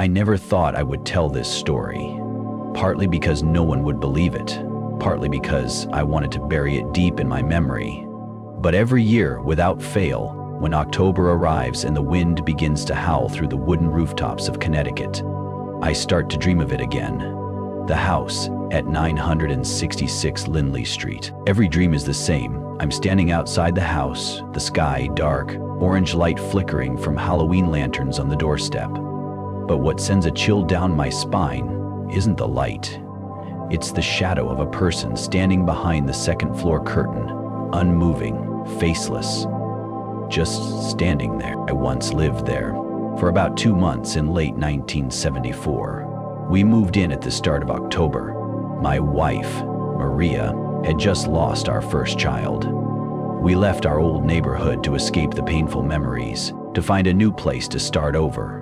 I never thought I would tell this story, partly because no one would believe it, partly because I wanted to bury it deep in my memory. But every year, without fail, when October arrives and the wind begins to howl through the wooden rooftops of Connecticut, I start to dream of it again. The house at 966 Lindley Street. Every dream is the same. I'm standing outside the house, the sky dark, orange light flickering from Halloween lanterns on the doorstep. But what sends a chill down my spine isn't the light. It's the shadow of a person standing behind the second floor curtain, unmoving, faceless, just standing there. I once lived there for about 2 months in late 1974. We moved in at the start of October. My wife, Maria, had just lost our first child. We left our old neighborhood to escape the painful memories, to find a new place to start over.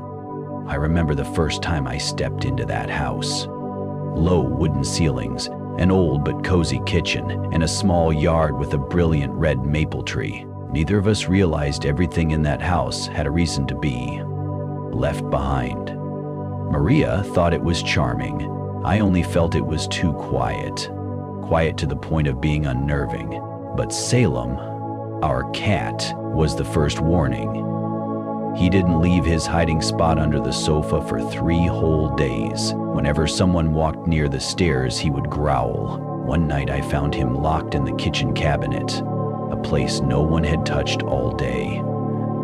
I remember the first time I stepped into that house. Low wooden ceilings, an old but cozy kitchen, and a small yard with a brilliant red maple tree. Neither of us realized everything in that house had a reason to be left behind. Maria thought it was charming. I only felt it was too quiet. Quiet to the point of being unnerving. But Salem, our cat, was the first warning. He didn't leave his hiding spot under the sofa for 3 whole days. Whenever someone walked near the stairs, he would growl. One night I found him locked in the kitchen cabinet, a place no one had touched all day.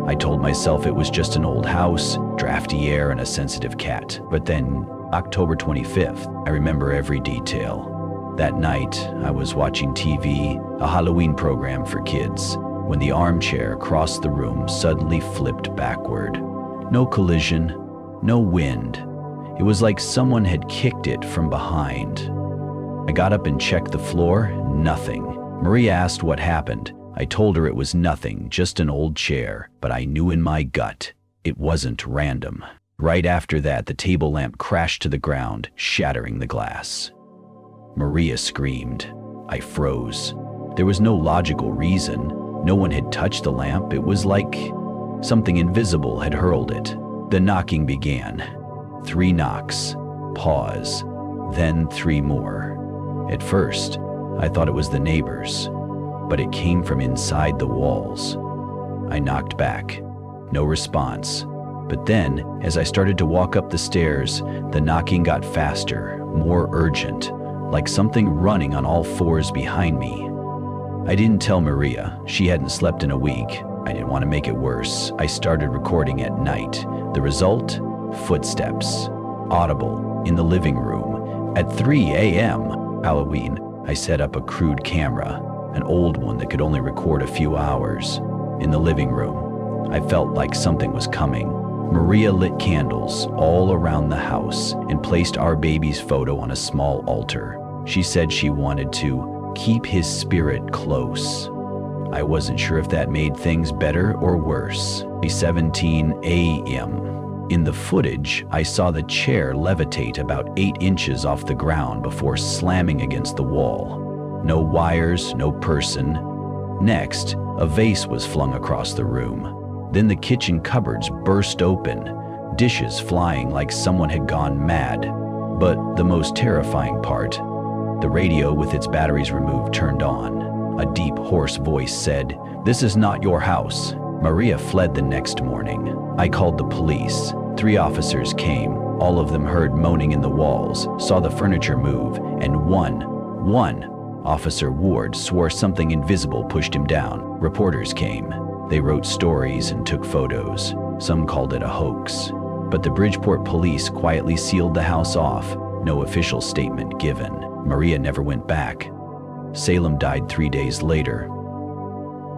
I told myself it was just an old house, drafty air, and a sensitive cat. But then, October 25th, I remember every detail. That night, I was watching TV, a Halloween program for kids, when the armchair across the room suddenly flipped backward. No collision, no wind. It was like someone had kicked it from behind. I got up and checked the floor, nothing. Maria asked what happened. I told her it was nothing, just an old chair, but I knew in my gut it wasn't random. Right after that, the table lamp crashed to the ground, shattering the glass. Maria screamed. I froze. There was no logical reason. No one had touched the lamp. It was like something invisible had hurled it. The knocking began. 3 knocks, pause, then 3 more. At first, I thought it was the neighbors, but it came from inside the walls. I knocked back. No response. But then, as I started to walk up the stairs, the knocking got faster, more urgent, like something running on all 4s behind me. I didn't tell Maria. She hadn't slept in a week. I didn't want to make it worse. I started recording at night. The result? Footsteps. Audible, in the living room. At 3 a.m. Halloween, I set up a crude camera, an old one that could only record a few hours. In the living room, I felt like something was coming. Maria lit candles all around the house and placed our baby's photo on a small altar. She said she wanted to keep his spirit close. I wasn't sure if that made things better or worse. 17 a.m. In the footage, I saw the chair levitate about 8 inches off the ground before slamming against the wall. No wires, no person. Next, a vase was flung across the room. Then the kitchen cupboards burst open, dishes flying like someone had gone mad. But the most terrifying part, the radio with its batteries removed turned on. A deep, hoarse voice said, "This is not your house." Maria fled the next morning. I called the police. 3 officers came. All of them heard moaning in the walls, saw the furniture move, and one, Officer Ward, swore something invisible pushed him down. Reporters came. They wrote stories and took photos. Some called it a hoax. But the Bridgeport police quietly sealed the house off. No official statement given. Maria never went back. Salem died 3 days later.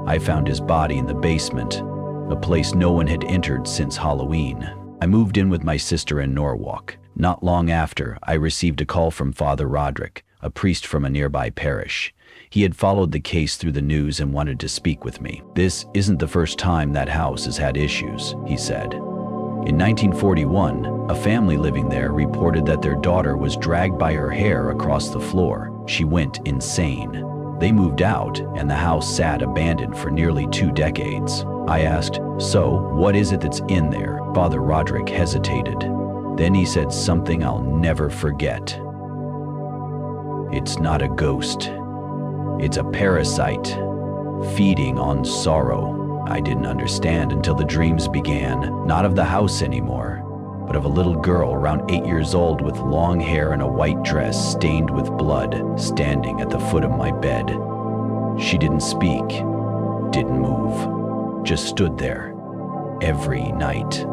I found his body in the basement, a place no one had entered since Halloween. I moved in with my sister in Norwalk. Not long after, I received a call from Father Roderick, a priest from a nearby parish. He had followed the case through the news and wanted to speak with me. "This isn't the first time that house has had issues," he said. In 1941, a family living there reported that their daughter was dragged by her hair across the floor. She went insane. They moved out, and the house sat abandoned for nearly 2 decades. I asked, "So, what is it that's in there?" Father Roderick hesitated. Then he said something I'll never forget. "It's not a ghost. It's a parasite, feeding on sorrow." I didn't understand until the dreams began, not of the house anymore, but of a little girl around 8 years old with long hair and a white dress stained with blood, standing at the foot of my bed. She didn't speak, didn't move, just stood there, every night.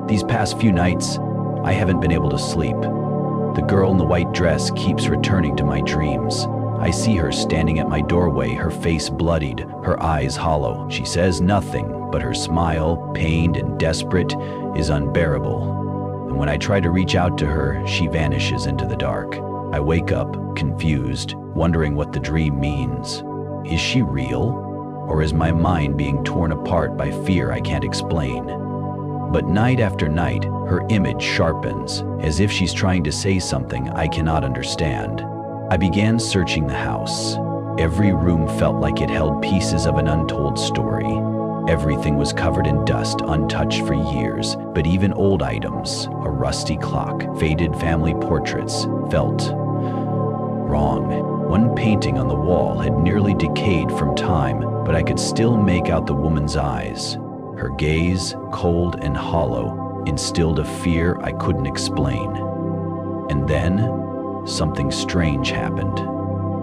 These past few nights, I haven't been able to sleep. The girl in the white dress keeps returning to my dreams. I see her standing at my doorway, her face bloodied, her eyes hollow. She says nothing, but her smile, pained and desperate, is unbearable. And when I try to reach out to her, she vanishes into the dark. I wake up, confused, wondering what the dream means. Is she real? Or is my mind being torn apart by fear I can't explain? But night after night, her image sharpens, as if she's trying to say something I cannot understand. I began searching the house. Every room felt like it held pieces of an untold story. Everything was covered in dust, untouched for years, but even old items, a rusty clock, faded family portraits, felt wrong. One painting on the wall had nearly decayed from time, but I could still make out the woman's eyes. Her gaze, cold and hollow, instilled a fear I couldn't explain. And then, something strange happened.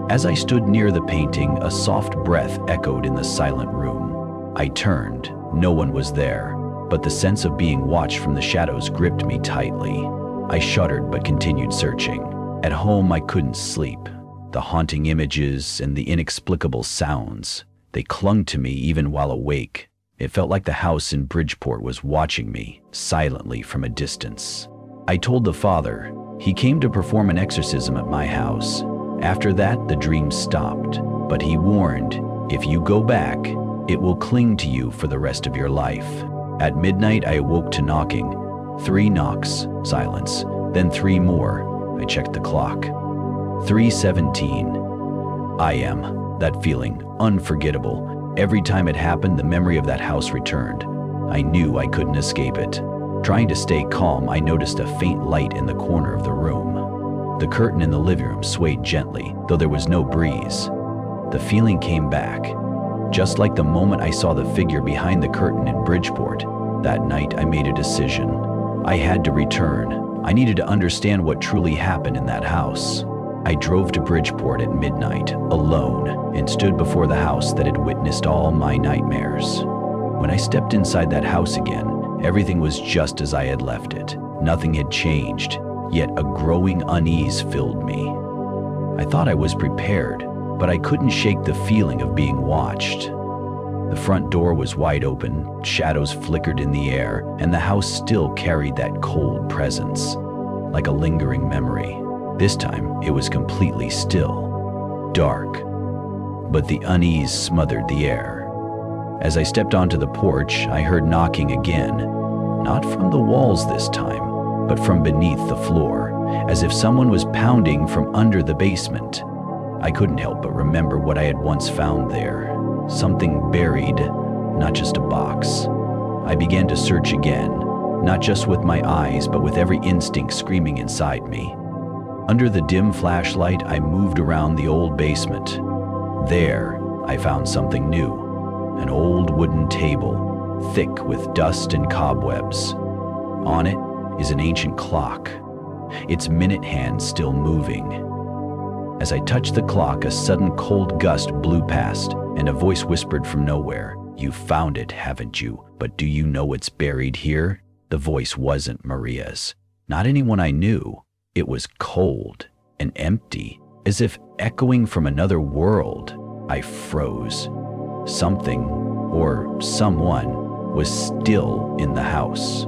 As I stood near the painting, a soft breath echoed in the silent room. I turned. No one was there, but the sense of being watched from the shadows gripped me tightly. I shuddered but continued searching. At home, I couldn't sleep. The haunting images and the inexplicable sounds, they clung to me even while awake. It felt like the house in Bridgeport was watching me, silently from a distance. I told the father. He came to perform an exorcism at my house. After that, the dream stopped, but he warned, if you go back, it will cling to you for the rest of your life. At midnight, I awoke to knocking. 3 knocks, silence, then 3 more. I checked the clock. 3:17. I am. That feeling, unforgettable. Every time it happened, the memory of that house returned. I knew I couldn't escape it. Trying to stay calm, I noticed a faint light in the corner of the room. The curtain in the living room swayed gently, though there was no breeze. The feeling came back, just like the moment I saw the figure behind the curtain in Bridgeport. That night, I made a decision. I had to return. I needed to understand what truly happened in that house. I drove to Bridgeport at midnight, alone, and stood before the house that had witnessed all my nightmares. When I stepped inside that house again, everything was just as I had left it. Nothing had changed, yet a growing unease filled me. I thought I was prepared, but I couldn't shake the feeling of being watched. The front door was wide open, shadows flickered in the air, and the house still carried that cold presence, like a lingering memory. This time, it was completely still, dark, but the unease smothered the air. As I stepped onto the porch, I heard knocking again, not from the walls this time, but from beneath the floor, as if someone was pounding from under the basement. I couldn't help but remember what I had once found there, something buried, not just a box. I began to search again, not just with my eyes, but with every instinct screaming inside me. Under the dim flashlight, I moved around the old basement. There, I found something new. An old wooden table, thick with dust and cobwebs. On it is an ancient clock, its minute hand still moving. As I touched the clock, a sudden cold gust blew past, and a voice whispered from nowhere, "You found it, haven't you? But do you know what's buried here?" The voice wasn't Maria's, not anyone I knew. It was cold and empty, as if echoing from another world. I froze. Something, or someone, was still in the house.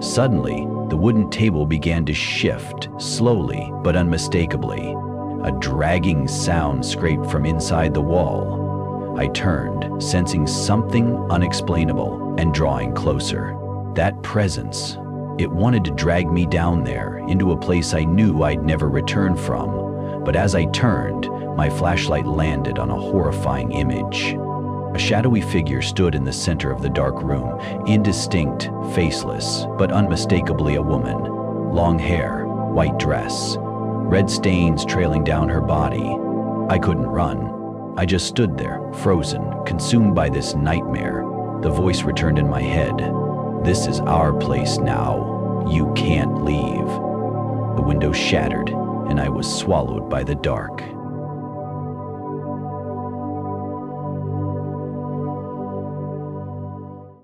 Suddenly, the wooden table began to shift, slowly but unmistakably. A dragging sound scraped from inside the wall. I turned, sensing something unexplainable, and drawing closer. That presence, it wanted to drag me down there, into a place I knew I'd never return from. But as I turned, my flashlight landed on a horrifying image. A shadowy figure stood in the center of the dark room, indistinct, faceless, but unmistakably a woman. Long hair, white dress, red stains trailing down her body. I couldn't run. I just stood there, frozen, consumed by this nightmare. The voice returned in my head. This is our place now. You can't leave. The window shattered, and I was swallowed by the dark.